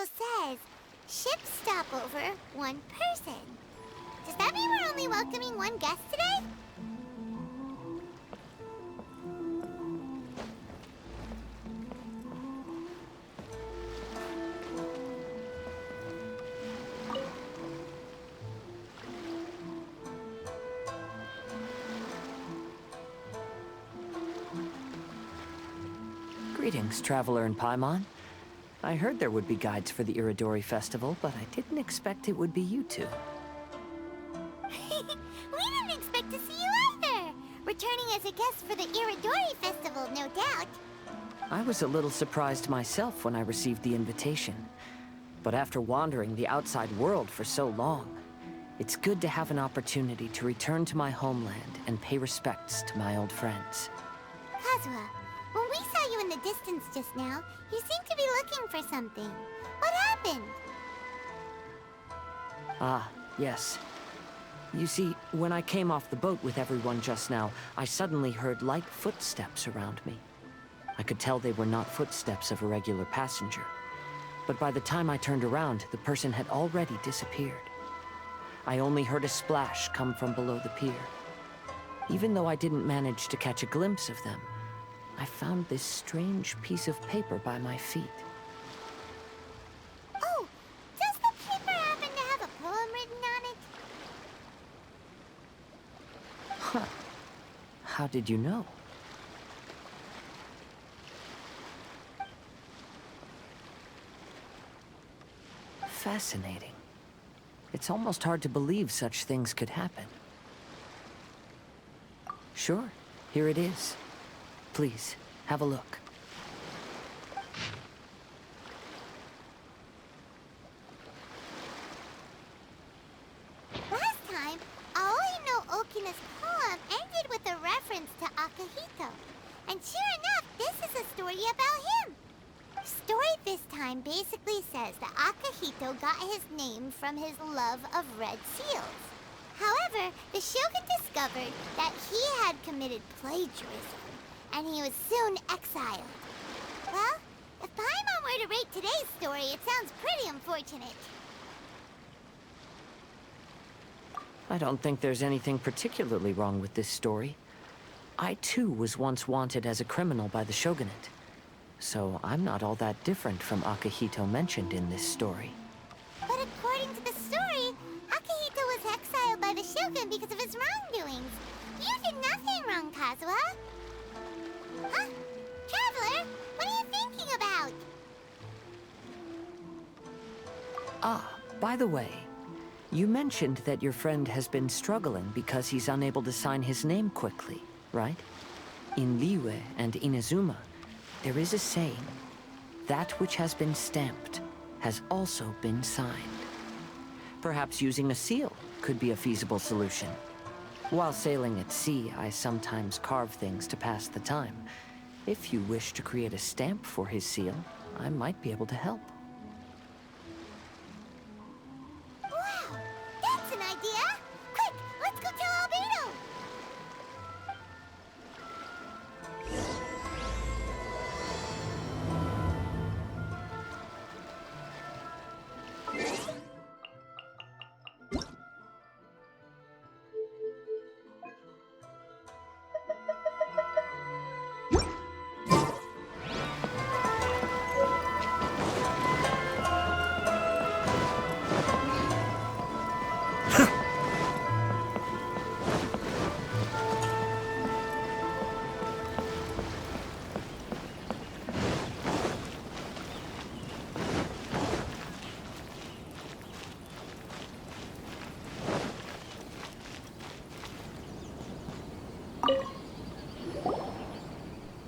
says, ship stopover, 1 person. Does that mean we're only welcoming 1 guest today? Greetings, Traveler in Paimon. I heard there would be guides for the Iridori Festival, but I didn't expect it would be you two. We didn't expect to see you either! Returning as a guest for the Iridori Festival, no doubt. I was a little surprised myself when I received the invitation. But after wandering the outside world for so long, it's good to have an opportunity to return to my homeland and pay respects to my old friends. Kazuha, when we saw you in the distance just now, you seemed to be looking for something. What happened? Ah, yes. You see, when I came off the boat with everyone just now, I suddenly heard light footsteps around me. I could tell they were not footsteps of a regular passenger. But by the time I turned around, the person had already disappeared. I only heard a splash come from below the pier. Even though I didn't manage to catch a glimpse of them, I found this strange piece of paper by my feet. Oh, does the paper happen to have a poem written on it? Huh. How did you know? Fascinating. It's almost hard to believe such things could happen. Sure, here it is. Please, have a look. Last time, Aoi no Okina's poem ended with a reference to Akihito. And sure enough, this is a story about him. The story this time basically says that Akihito got his name from his love of red seals. However, the Shogun discovered that he had committed plagiarism, and he was soon exiled. Well, if Paimon were to rate today's story, it sounds pretty unfortunate. I don't think there's anything particularly wrong with this story. I too was once wanted as a criminal by the Shogunate. So I'm not all that different from Akihito mentioned in this story. But according to the story, Akihito was exiled by the Shogun because of his wrongdoings. You did nothing wrong, Kazuha. Huh? Traveler, what are you thinking about? Ah, by the way, you mentioned that your friend has been struggling because he's unable to sign his name quickly, right? In Liyue and Inazuma, there is a saying, that which has been stamped has also been signed. Perhaps using a seal could be a feasible solution. While sailing at sea, I sometimes carve things to pass the time. If you wish to create a stamp for his seal, I might be able to help. Wow, that's an idea! Quick, let's go tell Albedo!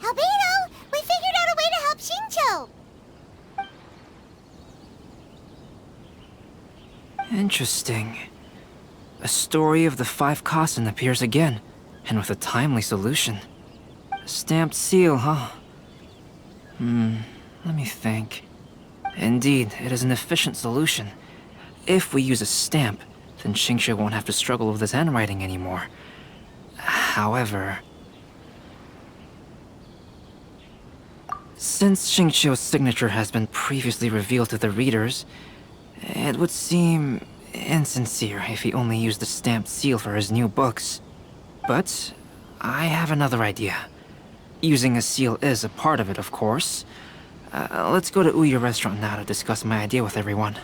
Albedo, we figured out a way to help Shincho! Interesting. A story of the 5 Kasen appears again, and with a timely solution. A stamped seal, huh? Let me think. Indeed, it is an efficient solution. If we use a stamp, then Xingqiu won't have to struggle with his handwriting anymore. However... Since Xingqiu's signature has been previously revealed to the readers, it would seem insincere if he only used the stamped seal for his new books. But I have another idea. Using a seal is a part of it, of course. Let's go to Ouya restaurant now to discuss my idea with everyone.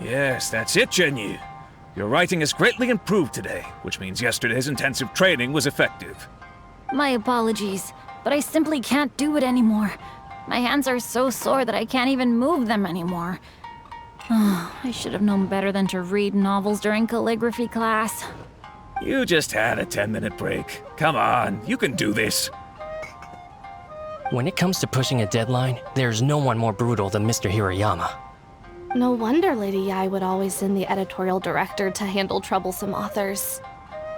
Yes, that's it, Zhenyu. Your writing has greatly improved today, which means yesterday's intensive training was effective. My apologies, but I simply can't do it anymore. My hands are so sore that I can't even move them anymore. I should have known better than to read novels during calligraphy class. You just had a 10-minute break. Come on, you can do this. When it comes to pushing a deadline, there's no one more brutal than Mr. Hirayama. No wonder Lady Yai would always send the editorial director to handle troublesome authors.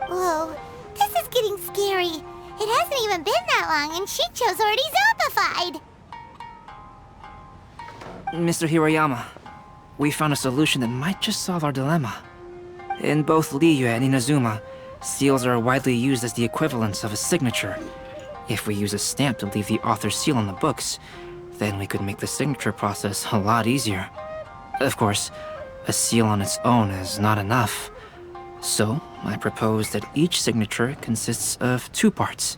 Whoa, this is getting scary. It hasn't even been that long and Shicho's already zombified. Mr. Hirayama, we found a solution that might just solve our dilemma. In both Liyue and Inazuma, seals are widely used as the equivalents of a signature. If we use a stamp to leave the author's seal on the books, then we could make the signature process a lot easier. Of course, a seal on its own is not enough. So, I propose that each signature consists of two parts.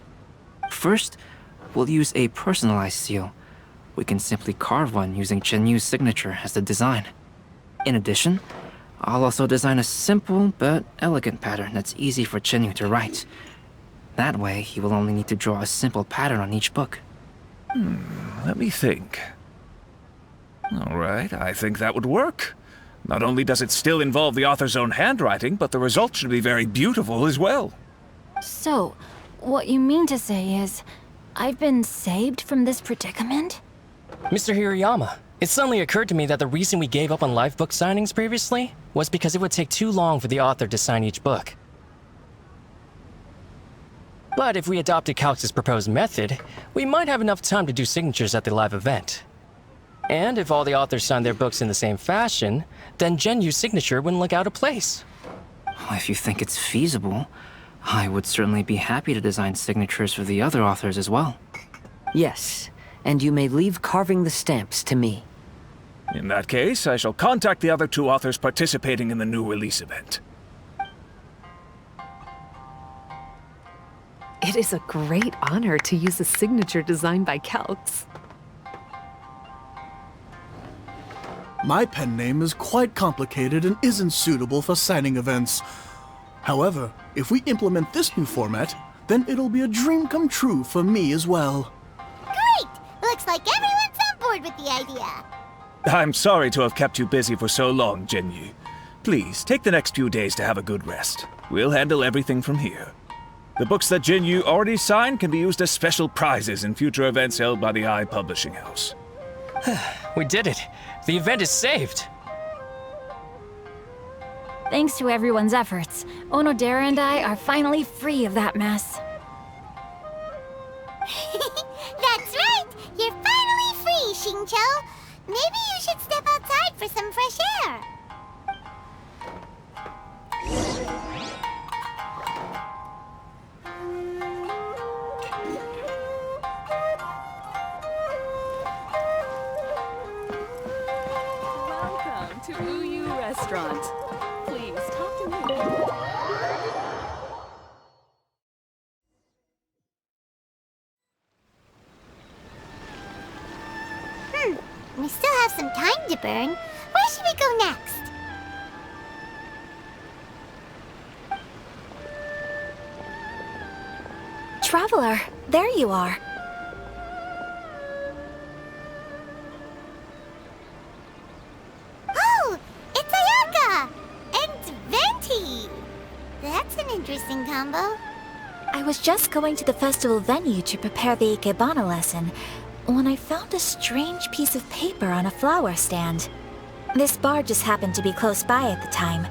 First, we'll use a personalized seal. We can simply carve one using Chenyu's signature as the design. In addition, I'll also design a simple but elegant pattern that's easy for Chenyu to write. That way, he will only need to draw a simple pattern on each book. Let me think. All right, I think that would work. Not only does it still involve the author's own handwriting, but the result should be very beautiful as well. So, what you mean to say is, I've been saved from this predicament? Mr. Hirayama, it suddenly occurred to me that the reason we gave up on live book signings previously was because it would take too long for the author to sign each book. But if we adopted Calx's proposed method, we might have enough time to do signatures at the live event. And if all the authors signed their books in the same fashion, then Genyu's signature wouldn't look out of place. If you think it's feasible, I would certainly be happy to design signatures for the other authors as well. Yes, and you may leave carving the stamps to me. In that case, I shall contact the other two authors participating in the new release event. It is a great honor to use a signature designed by Calx. My pen name is quite complicated and isn't suitable for signing events. However, if we implement this new format, then it'll be a dream come true for me as well. Great! Looks like everyone's on board with the idea. I'm sorry to have kept you busy for so long, Genyu. Please, take the next few days to have a good rest. We'll handle everything from here. The books that Genyu already signed can be used as special prizes in future events held by the Eye Publishing House. We did it! The event is saved! Thanks to everyone's efforts, Onodera and I are finally free of that mess. That's right! You're finally free, Xingqiu! Maybe you should step outside for some fresh air. Welcome to Ouya Restaurant. Please talk to me. We still have some time to burn. Where should we go next? Traveler, there you are. Oh, it's Ayaka! And Venti! That's an interesting combo. I was just going to the festival venue to prepare the Ikebana lesson when I found a strange piece of paper on a flower stand. This bard just happened to be close by at the time.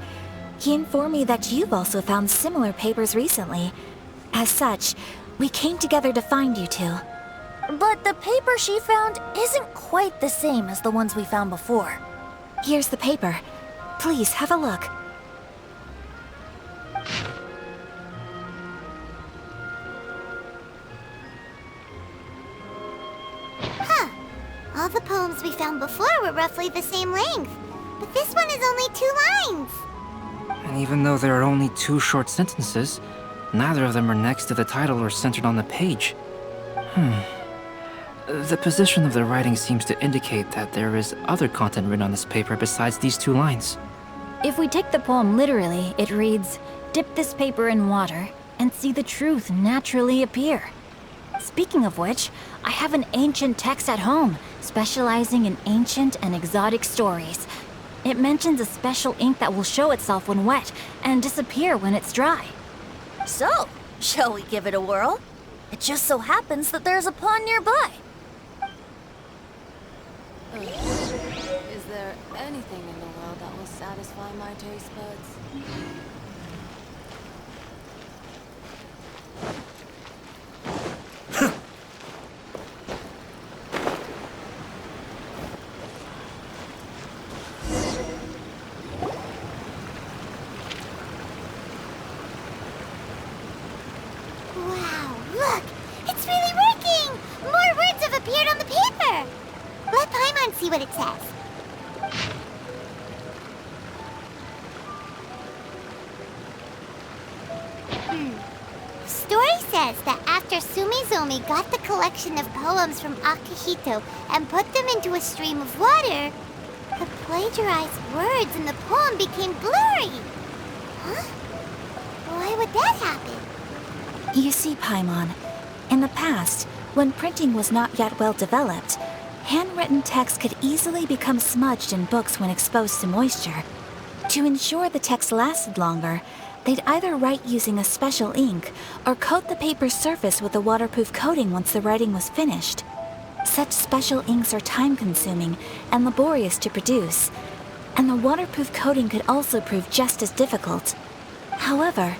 He informed me that you've also found similar papers recently. As such, we came together to find you two. But the paper she found isn't quite the same as the ones we found before. Here's the paper. Please, have a look. Huh. All the poems we found before were roughly the same length. But this one is only 2 lines. And even though there are only 2 short sentences, neither of them are next to the title or centered on the page. The position of the writing seems to indicate that there is other content written on this paper besides these 2 lines. If we take the poem literally, it reads, "Dip this paper in water and see the truth naturally appear." Speaking of which, I have an ancient text at home, specializing in ancient and exotic stories. It mentions a special ink that will show itself when wet and disappear when it's dry. So, shall we give it a whirl? It just so happens that there's a pond nearby. Is there anything in the world that will satisfy my taste buds? Wow, look! It's really working! More words have appeared on the paper! Let Paimon see what it says. Story says that after Sumizomi got the collection of poems from Akihito and put them into a stream of water, the plagiarized words in the poem became blurry. Huh? Why would that happen? You see, Paimon, in the past, when printing was not yet well developed, handwritten text could easily become smudged in books when exposed to moisture. To ensure the text lasted longer, they'd either write using a special ink or coat the paper's surface with a waterproof coating once the writing was finished. Such special inks are time-consuming and laborious to produce, and the waterproof coating could also prove just as difficult. However,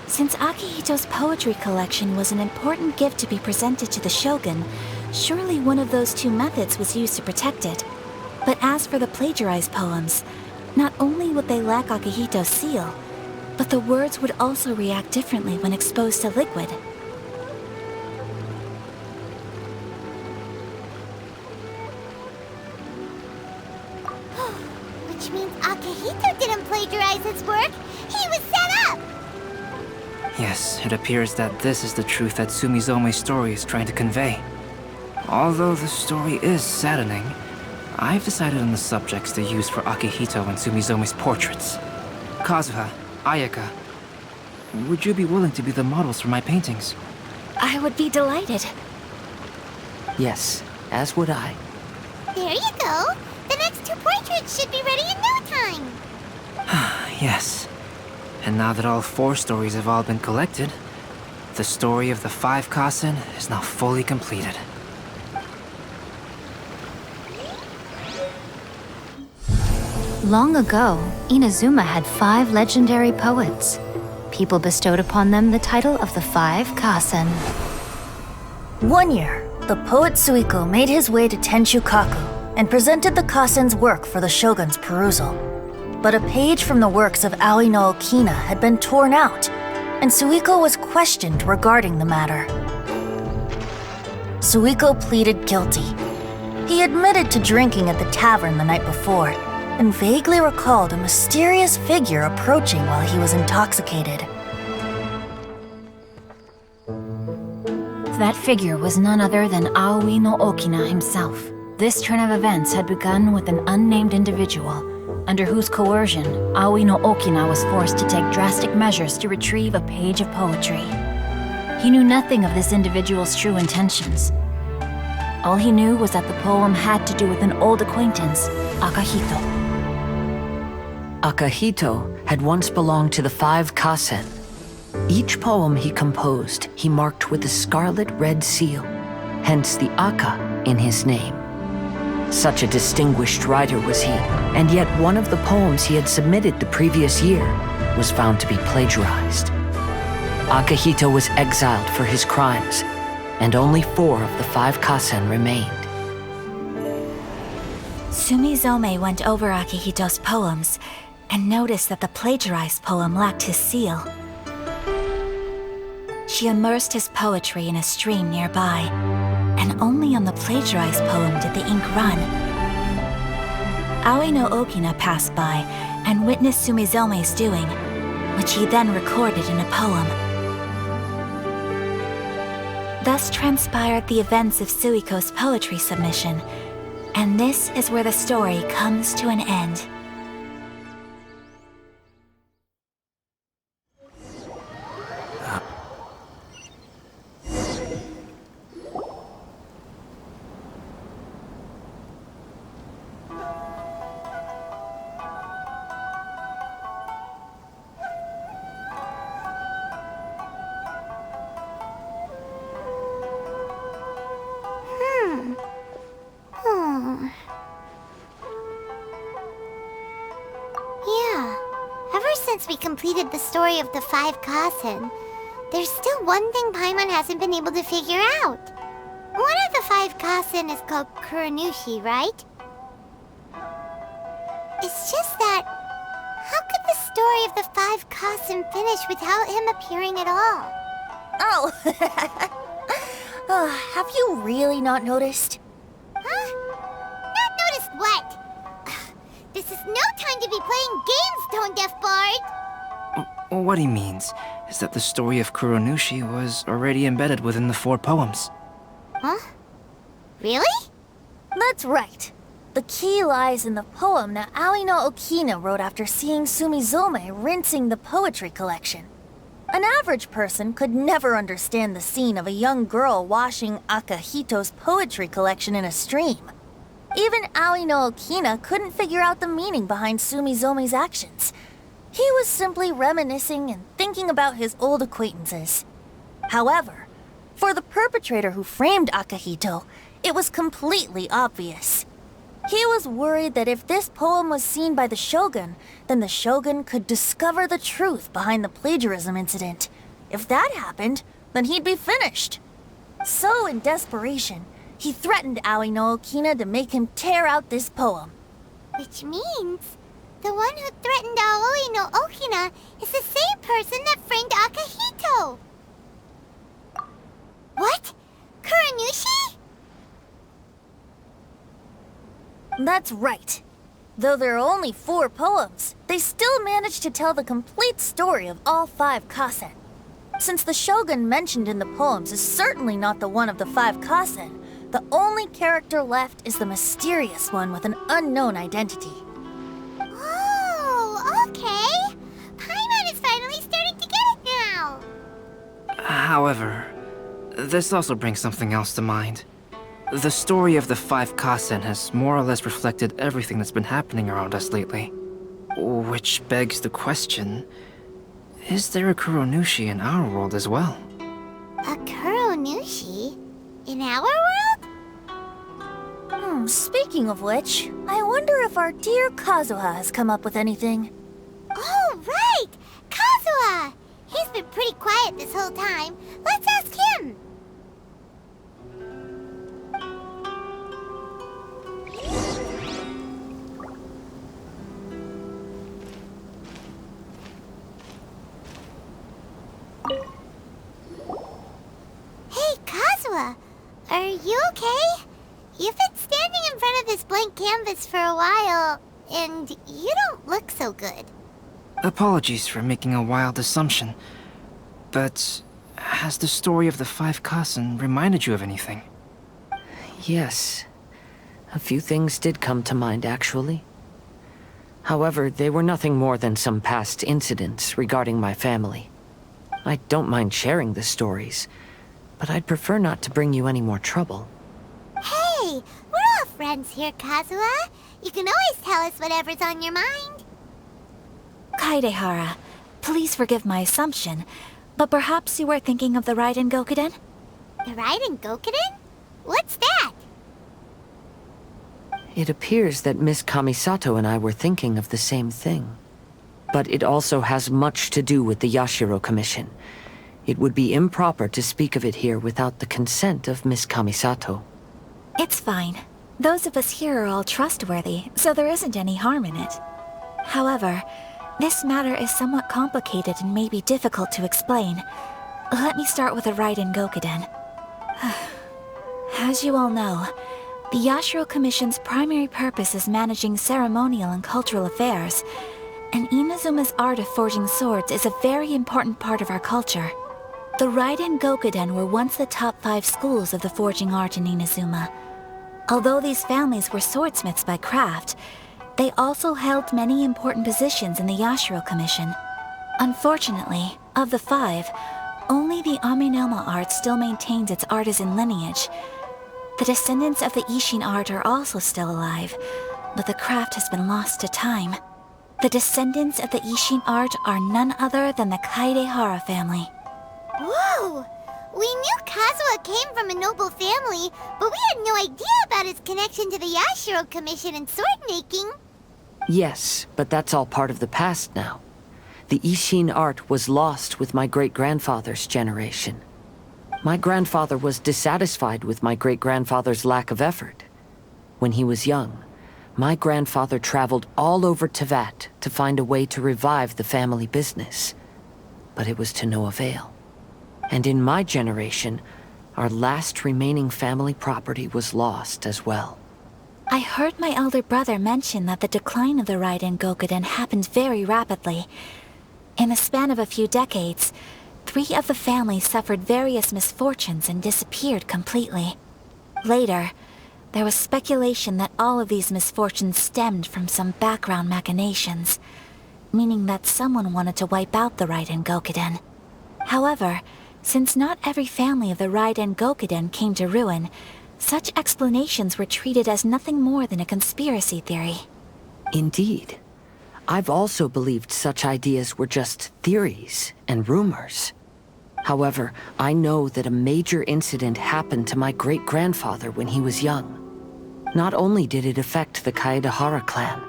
since Akihito's poetry collection was an important gift to be presented to the shogun, surely one of those 2 methods was used to protect it. But as for the plagiarized poems, not only would they lack Akihito's seal, but the words would also react differently when exposed to liquid. Which means Akihito didn't plagiarize his work. He was set up! Yes, it appears that this is the truth that Sumizomi's story is trying to convey. Although the story is saddening, I've decided on the subjects to use for Akihito and Sumizomi's portraits. Kazuha, Ayaka, would you be willing to be the models for my paintings? I would be delighted. Yes, as would I. There you go. The next 2 portraits should be ready in no time. Yes. And now that all 4 stories have all been collected, the story of the 5 Kasen is now fully completed. Long ago, Inazuma had 5 legendary poets. People bestowed upon them the title of the 5 Kasen. One year, the poet Suiko made his way to Tenshukaku and presented the Kasen's work for the shogun's perusal. But a page from the works of Aoi no Okina had been torn out, and Suiko was questioned regarding the matter. Suiko pleaded guilty. He admitted to drinking at the tavern the night before, and vaguely recalled a mysterious figure approaching while he was intoxicated. That figure was none other than Aoi no Okina himself. This turn of events had begun with an unnamed individual, under whose coercion, Aoi no Okina was forced to take drastic measures to retrieve a page of poetry. He knew nothing of this individual's true intentions. All he knew was that the poem had to do with an old acquaintance, Akahito. Akahito had once belonged to the 5 Kasen. Each poem he composed, he marked with a scarlet red seal, hence the Aka in his name. Such a distinguished writer was he, and yet one of the poems he had submitted the previous year was found to be plagiarized. Akahito was exiled for his crimes, and only 4 of the 5 Kasen remained. Sumizome went over Akihito's poems and noticed that the plagiarized poem lacked his seal. She immersed his poetry in a stream nearby, and only on the plagiarized poem did the ink run. Aoi no Okina passed by and witnessed Sumizome's doing, which he then recorded in a poem. Thus transpired the events of Suiko's poetry submission, and this is where the story comes to an end. Since we completed the story of the 5 Kasen, there's still one thing Paimon hasn't been able to figure out. One of the 5 Kasen is called Kuronushi, right? It's just that, how could the story of the 5 Kasen finish without him appearing at all? Oh, have you really not noticed? Huh? Not noticed what? This is no time to be playing games, Tone Deaf Bard! What he means is that the story of Kuronushi was already embedded within the 4 poems. Huh? Really? That's right. The key lies in the poem that Aoi no Okina wrote after seeing Sumizome rinsing the poetry collection. An average person could never understand the scene of a young girl washing Akahito's poetry collection in a stream. Even Aoi no Okina couldn't figure out the meaning behind Sumizome's actions. He was simply reminiscing and thinking about his old acquaintances. However, for the perpetrator who framed Akahito, it was completely obvious. He was worried that if this poem was seen by the Shogun, then the Shogun could discover the truth behind the plagiarism incident. If that happened, then he'd be finished. So in desperation, he threatened Aoi no Okina to make him tear out this poem. Which means the one who threatened Aoi no Okina is the same person that framed Akahito. What? Kuronushi? That's right. Though there are only 4 poems, they still managed to tell the complete story of all 5 Kasen. Since the Shogun mentioned in the poems is certainly not the one of the 5 Kasen, the only character left is the mysterious one with an unknown identity. Oh, okay. Paimon is finally starting to get it now. However, this also brings something else to mind. The story of the 5 Kasen has more or less reflected everything that's been happening around us lately. Which begs the question, is there a Kuronushi in our world as well? A Kuronushi? In our world? Speaking of which, I wonder if our dear Kazuha has come up with anything. Oh, right! Kazuha! He's been pretty quiet this whole time. Let's ask him! Hey, Kazuha! Are you okay? You've been standing in front of this blank canvas for a while, and you don't look so good. Apologies for making a wild assumption, but has the story of the 5 Kasen reminded you of anything? Yes. A few things did come to mind, actually. However, they were nothing more than some past incidents regarding my family. I don't mind sharing the stories, but I'd prefer not to bring you any more trouble. Hey, we're all friends here, Kazuha. You can always tell us whatever's on your mind. Kaedehara, please forgive my assumption, but perhaps you were thinking of the Raiden Gokuden? The Raiden Gokuden? What's that? It appears that Miss Kamisato and I were thinking of the same thing. But it also has much to do with the Yashiro Commission. It would be improper to speak of it here without the consent of Miss Kamisato. It's fine. Those of us here are all trustworthy, so there isn't any harm in it. However, this matter is somewhat complicated and may be difficult to explain. Let me start with the Raiden Gokuden. As you all know, the Yashiro Commission's primary purpose is managing ceremonial and cultural affairs, and Inazuma's art of forging swords is a very important part of our culture. The Raiden Gokuden were once the top 5 schools of the forging art in Inazuma. Although these families were swordsmiths by craft, they also held many important positions in the Yashiro Commission. Unfortunately, of the 5, only the Amenoma art still maintains its artisan lineage. The descendants of the Ishin art are also still alive, but the craft has been lost to time. The descendants of the Ishin art are none other than the Kaedehara family. Whoa! We knew Kazuha came from a noble family, but we had no idea about his connection to the Yashiro Commission and sword making. Yes, but that's all part of the past now. The Ishin art was lost with my great-grandfather's generation. My grandfather was dissatisfied with my great-grandfather's lack of effort. When he was young, my grandfather traveled all over Tevat to find a way to revive the family business. But it was to no avail. And in my generation, our last remaining family property was lost as well. I heard my elder brother mention that the decline of the Raiden Gokuden happened very rapidly. In the span of a few decades, 3 of the families suffered various misfortunes and disappeared completely. Later, there was speculation that all of these misfortunes stemmed from some background machinations, meaning that someone wanted to wipe out the Raiden Gokuden. However, since not every family of the Raiden Gokuden came to ruin, such explanations were treated as nothing more than a conspiracy theory. Indeed. I've also believed such ideas were just theories and rumors. However, I know that a major incident happened to my great-grandfather when he was young. Not only did it affect the Kaedehara clan,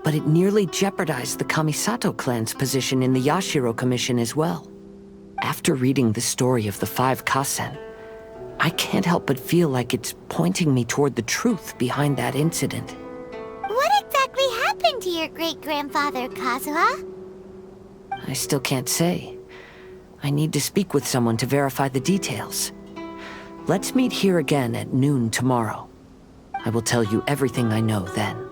but it nearly jeopardized the Kamisato clan's position in the Yashiro Commission as well. After reading the story of the 5 Kasen, I can't help but feel like it's pointing me toward the truth behind that incident. What exactly happened to your great-grandfather, Kazuha? I still can't say. I need to speak with someone to verify the details. Let's meet here again at noon tomorrow. I will tell you everything I know then.